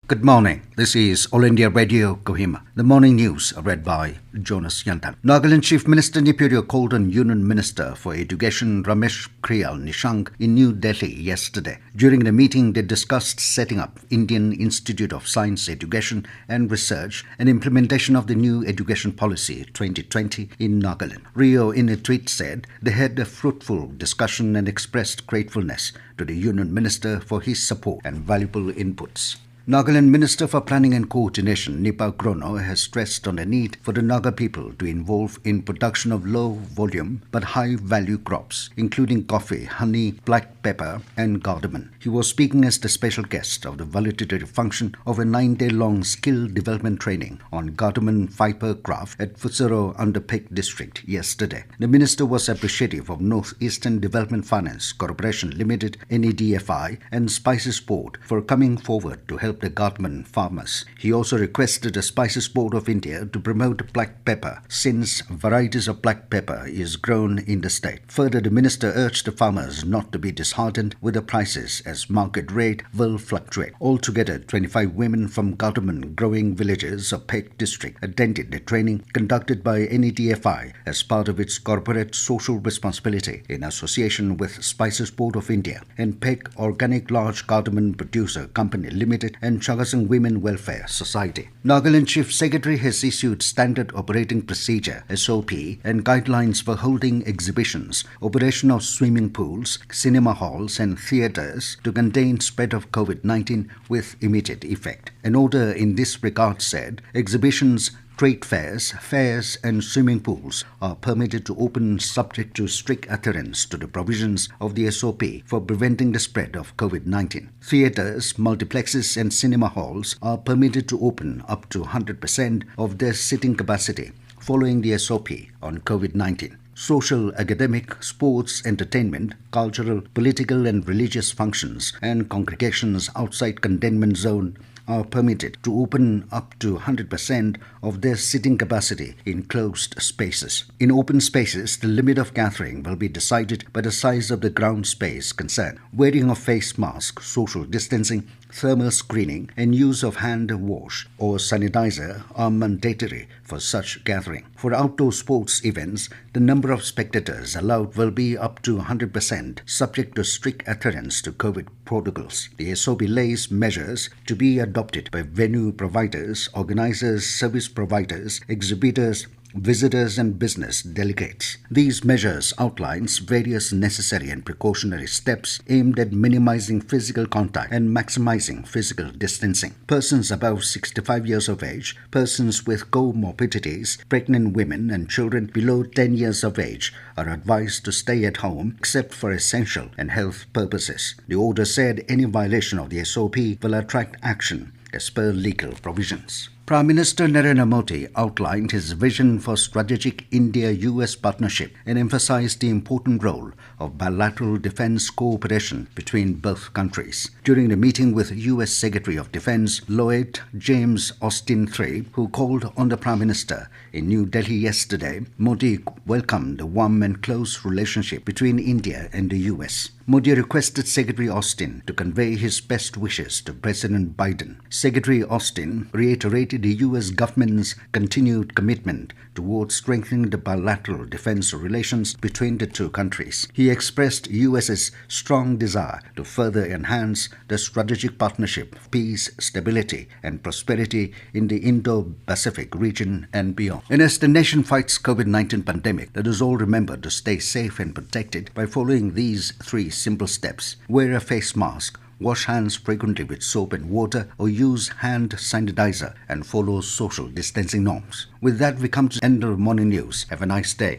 Good morning. This is All India Radio, Kohima. The morning news read by Jonas Yantan. Nagaland Chief Minister Nipurio called on Union Minister for Education Ramesh Kriyal Nishank in New Delhi yesterday. During the meeting, they discussed setting up Indian Institute of Science Education and Research and implementation of the new education policy 2020 in Nagaland. Rio, in a tweet, said they had a fruitful discussion and expressed gratefulness to the Union Minister for his support and valuable inputs. Nagaland Minister for Planning and Coordination, Nipa Grono, has stressed on the need for the Naga people to involve in production of low-volume but high-value crops, including coffee, honey, black pepper and cardamom. He was speaking as the special guest of the valedictory function of a 9-day-long skill development training on cardamom fiber craft at Futsero under Peck District yesterday. The minister was appreciative of North Eastern Development Finance Corporation Limited, NEDFI, and Spices Board for coming forward to help the cardamom farmers. He also requested the Spices Board of India to promote black pepper since varieties of black pepper is grown in the state. Further, the minister urged the farmers not to be disheartened with the prices as market rate will fluctuate. Altogether, 25 women from cardamom growing villages of Peck District attended the training conducted by NEDFI as part of its corporate social responsibility in association with Spices Board of India and Peck Organic Large Cardamom Producer Company Limited and Chagasang Women Welfare Society. Nagaland Chief Secretary has issued Standard Operating Procedure (SOP) and guidelines for holding exhibitions, operation of swimming pools, cinema halls and theatres to contain spread of COVID-19 with immediate effect. An order in this regard said exhibitions, trade fairs and swimming pools are permitted to open subject to strict adherence to the provisions of the SOP for preventing the spread of COVID-19. Theatres, multiplexes and cinema halls are permitted to open up to 100% of their sitting capacity following the SOP on COVID-19. Social, academic, sports, entertainment, cultural, political and religious functions and congregations outside containment zone are permitted to open up to 100% of their sitting capacity in closed spaces. In open spaces, the limit of gathering will be decided by the size of the ground space concerned. Wearing of face mask, social distancing, thermal screening and use of hand wash or sanitizer are mandatory for such gathering. For outdoor sports events, the number of spectators allowed will be up to 100%, subject to strict adherence to COVID protocols. The SOP lays measures to be adopted by venue providers, organizers, service providers, exhibitors, visitors and business delegates. These measures outlines various necessary and precautionary steps aimed at minimizing physical contact and maximizing physical distancing. Persons above 65 years of age, persons with comorbidities, pregnant women and children below 10 years of age are advised to stay at home except for essential and health purposes. The order said any violation of the SOP will attract action as per legal provisions. Prime Minister Narendra Modi outlined his vision for strategic India-US partnership and emphasized the important role of bilateral defense cooperation between both countries. During the meeting with US Secretary of Defense Lloyd James Austin III, who called on the Prime Minister in New Delhi yesterday, Modi welcomed the warm and close relationship between India and the US. Modi requested Secretary Austin to convey his best wishes to President Biden. Secretary Austin reiterated the US government's continued commitment towards strengthening the bilateral defense relations between the two countries. He expressed US's strong desire to further enhance the strategic partnership, peace, stability and prosperity in the Indo-Pacific region and beyond. And as the nation fights COVID-19 pandemic, let us all remember to stay safe and protected by following these 3 simple steps. Wear a face mask, wash hands frequently with soap and water or use hand sanitizer and follow social distancing norms. With that, we come to the end of the morning news. Have a nice day.